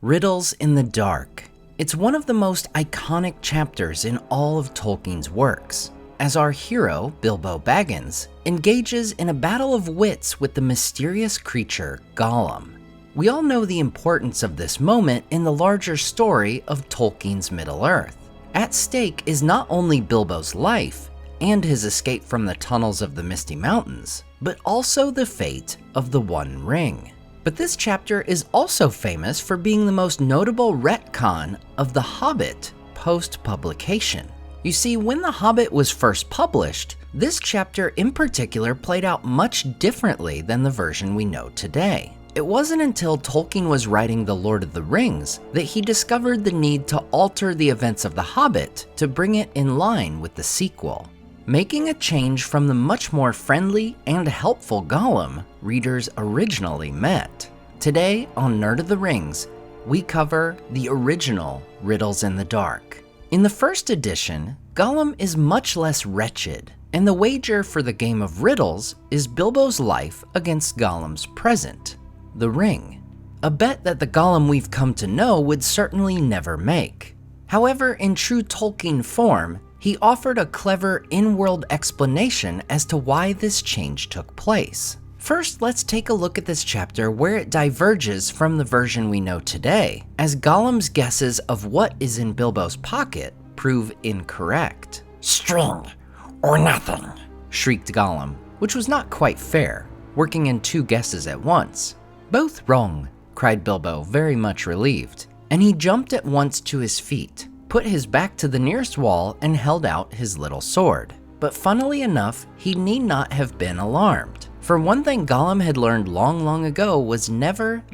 Riddles in the Dark. It's one of the most iconic chapters in all of Tolkien's works, as our hero, Bilbo Baggins, engages in a battle of wits with the mysterious creature Gollum. We all know the importance of this moment in the larger story of Tolkien's Middle-earth. At stake is not only Bilbo's life and his escape from the tunnels of the Misty Mountains, but also the fate of the One Ring. But this chapter is also famous for being the most notable retcon of The Hobbit post-publication. You see, when The Hobbit was first published, this chapter in particular played out much differently than the version we know today. It wasn't until Tolkien was writing The Lord of the Rings that he discovered the need to alter the events of The Hobbit to bring it in line with the sequel, making a change from the much more friendly and helpful Gollum readers originally met. Today on Nerd of the Rings, we cover the original Riddles in the Dark. In the first edition, Gollum is much less wretched, and the wager for the game of riddles is Bilbo's life against Gollum's present, the ring. A bet that the Gollum we've come to know would certainly never make. However, in true Tolkien form, he offered a clever in-world explanation as to why this change took place. First, let's take a look at this chapter where it diverges from the version we know today, as Gollum's guesses of what is in Bilbo's pocket prove incorrect. "String, or nothing," shrieked Gollum, which was not quite fair, working in two guesses at once. "Both wrong," cried Bilbo, very much relieved, and he jumped at once to his feet, put his back to the nearest wall, and held out his little sword. But funnily enough, he need not have been alarmed. For one thing Gollum had learned long ago was never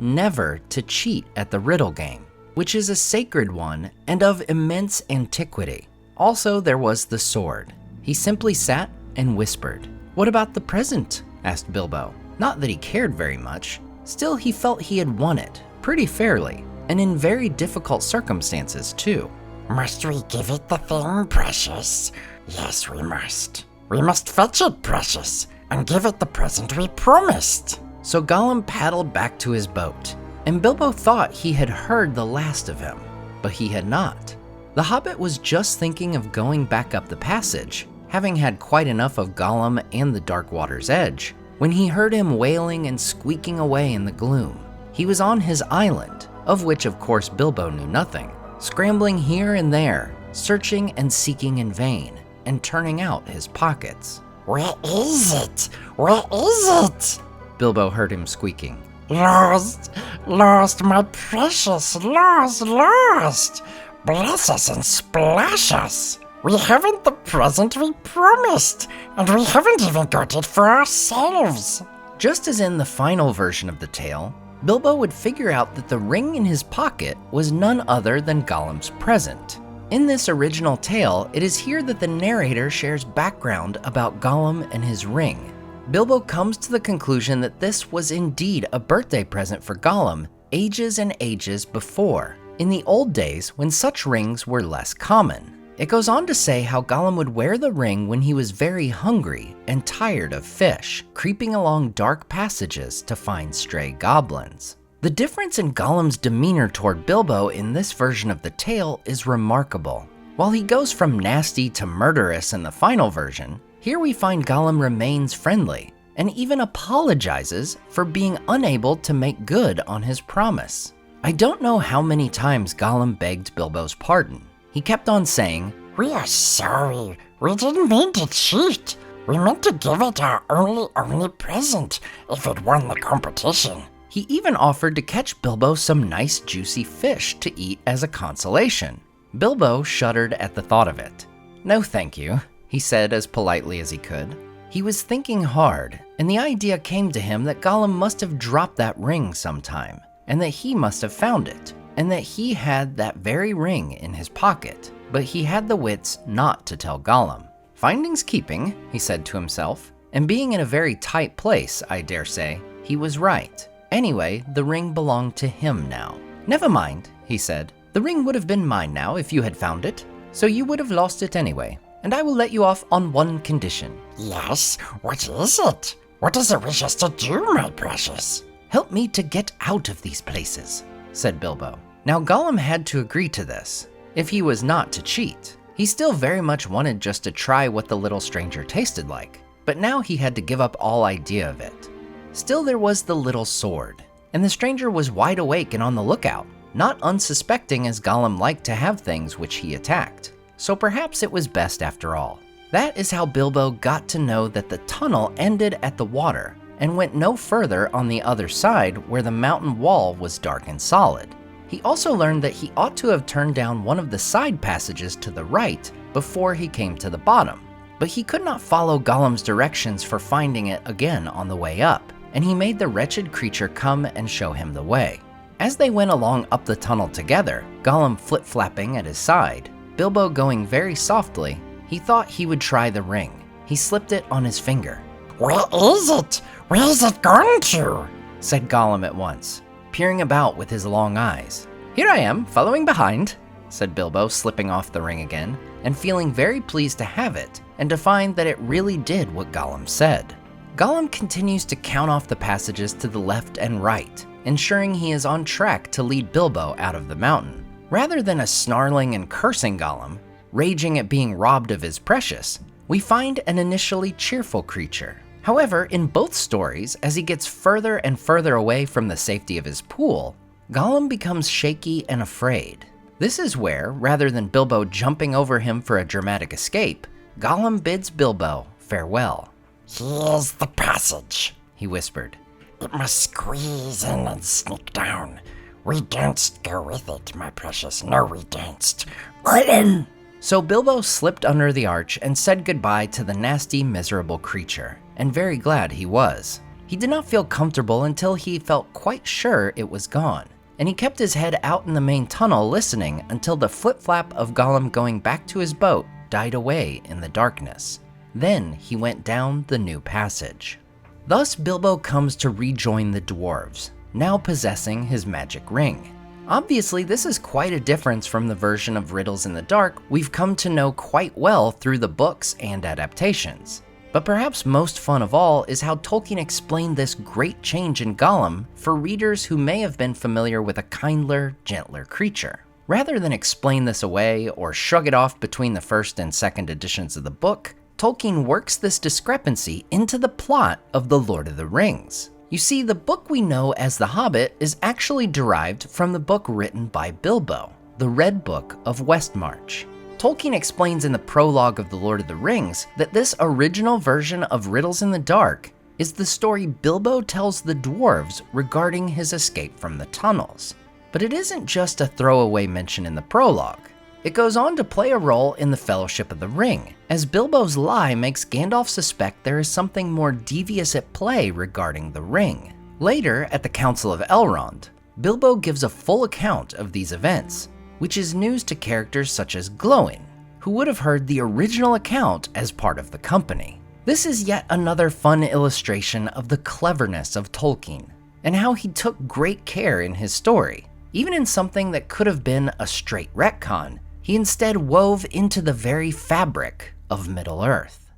to cheat at the riddle game, which is a sacred one and of immense antiquity. Also, there was the sword. He simply sat and whispered. "What about the present?" asked Bilbo. Not that he cared very much. Still, he felt he had won it, pretty fairly, and in very difficult circumstances too. "Must we give it the thing, precious? Yes, we must. We must fetch it, precious, and give it the present we promised." So Gollum paddled back to his boat, and Bilbo thought he had heard the last of him, but he had not. The Hobbit was just thinking of going back up the passage, having had quite enough of Gollum and the Dark Water's Edge, when he heard him wailing and squeaking away in the gloom. He was on his island, of which of course Bilbo knew nothing, scrambling here and there, searching and seeking in vain, and turning out his pockets. "Where is it? Where is it?" Bilbo heard him squeaking. "Lost, lost, my precious, lost. Bless us and splash us. We haven't the present we promised, and we haven't even got it for ourselves." Just as in the final version of the tale, Bilbo would figure out that the ring in his pocket was none other than Gollum's present. In this original tale, it is here that the narrator shares background about Gollum and his ring. Bilbo comes to the conclusion that this was indeed a birthday present for Gollum ages and ages before, in the old days when such rings were less common. It goes on to say how Gollum would wear the ring when he was very hungry and tired of fish, creeping along dark passages to find stray goblins. The difference in Gollum's demeanor toward Bilbo in this version of the tale is remarkable. While he goes from nasty to murderous in the final version, here we find Gollum remains friendly and even apologizes for being unable to make good on his promise. I don't know how many times Gollum begged Bilbo's pardon. He kept on saying, "We are sorry. We didn't mean to cheat. We meant to give it our only present if it won the competition." He even offered to catch Bilbo some nice juicy fish to eat as a consolation. Bilbo shuddered at the thought of it. "No thank you," he said as politely as he could. He was thinking hard, and the idea came to him that Gollum must have dropped that ring sometime, and that he must have found it, and that he had that very ring in his pocket, but he had the wits not to tell Gollum. "Finding's keeping," he said to himself, and being in a very tight place, I dare say, he was right. Anyway, the ring belonged to him now. "Never mind," he said. "The ring would have been mine now if you had found it, so you would have lost it anyway, and I will let you off on one condition." "Yes, what is it? What does it wish us to do, my precious?" "Help me to get out of these places," said Bilbo. Now Gollum had to agree to this, if he was not to cheat. He still very much wanted just to try what the little stranger tasted like, but now he had to give up all idea of it. Still, there was the little sword, and the stranger was wide awake and on the lookout, not unsuspecting as Gollum liked to have things which he attacked. So perhaps it was best after all. That is how Bilbo got to know that the tunnel ended at the water and went no further on the other side where the mountain wall was dark and solid. He also learned that he ought to have turned down one of the side passages to the right before he came to the bottom, but he could not follow Gollum's directions for finding it again on the way up, and he made the wretched creature come and show him the way. As they went along up the tunnel together, Gollum flip-flapping at his side, Bilbo going very softly, he thought he would try the ring. He slipped it on his finger. Where is it? Where is it gone to? Said Gollum at once, peering about with his long eyes. Here I am, following behind, said Bilbo, slipping off the ring again, and feeling very pleased to have it, and to find that it really did what Gollum said. Gollum continues to count off the passages to the left and right, ensuring he is on track to lead Bilbo out of the mountain. Rather than a snarling and cursing Gollum, raging at being robbed of his precious, we find an initially cheerful creature. However, in both stories, as he gets further and further away from the safety of his pool, Gollum becomes shaky and afraid. This is where, rather than Bilbo jumping over him for a dramatic escape, Gollum bids Bilbo farewell. Here's the passage, he whispered. It must squeeze in and sneak down. We danced go with it, my precious. No, we danced. Gollum! So Bilbo slipped under the arch and said goodbye to the nasty, miserable creature, and very glad he was. He did not feel comfortable until he felt quite sure it was gone, and he kept his head out in the main tunnel listening until the flip-flap of Gollum going back to his boat died away in the darkness. Then he went down the new passage. Thus Bilbo comes to rejoin the dwarves, now possessing his magic ring. Obviously, this is quite a difference from the version of Riddles in the Dark we've come to know quite well through the books and adaptations. But perhaps most fun of all is how Tolkien explained this great change in Gollum for readers who may have been familiar with a kindler, gentler creature. Rather than explain this away or shrug it off between the first and second editions of the book, Tolkien works this discrepancy into the plot of The Lord of the Rings. You see, the book we know as The Hobbit is actually derived from the book written by Bilbo, the Red Book of Westmarch. Tolkien explains in the prologue of The Lord of the Rings that this original version of Riddles in the Dark is the story Bilbo tells the dwarves regarding his escape from the tunnels. But it isn't just a throwaway mention in the prologue. It goes on to play a role in the Fellowship of the Ring, as Bilbo's lie makes Gandalf suspect there is something more devious at play regarding the ring. Later, at the Council of Elrond, Bilbo gives a full account of these events, which is news to characters such as Glowin, who would have heard the original account as part of the company. This is yet another fun illustration of the cleverness of Tolkien, and how he took great care in his story. Even in something that could have been a straight retcon, he instead wove into the very fabric of Middle-earth.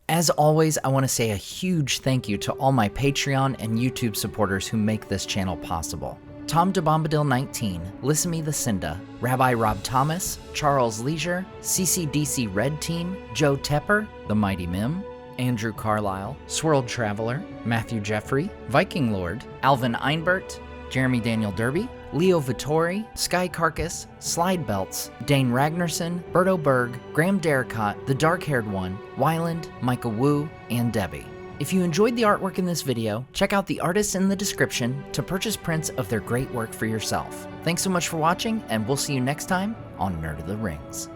As always, I want to say a huge thank you to all my Patreon and YouTube supporters who make this channel possible. Tom DeBombadil19, Lissamy the Cinda, Rabbi Rob Thomas, Charles Leisure, CCDC Red Team, Joe Tepper, The Mighty Mim, Andrew Carlisle, Swirled Traveler, Matthew Jeffrey, Viking Lord, Alvin Einbert, Jeremy Daniel Derby, Leo Vittori, Sky Carcass, Slide Belts, Dane Ragnarsson, Berto Berg, Graham Derricott, The Dark-Haired One, Wyland, Micah Wu, and Debbie. If you enjoyed the artwork in this video, check out the artists in the description to purchase prints of their great work for yourself. Thanks so much for watching, and we'll see you next time on Nerd of the Rings.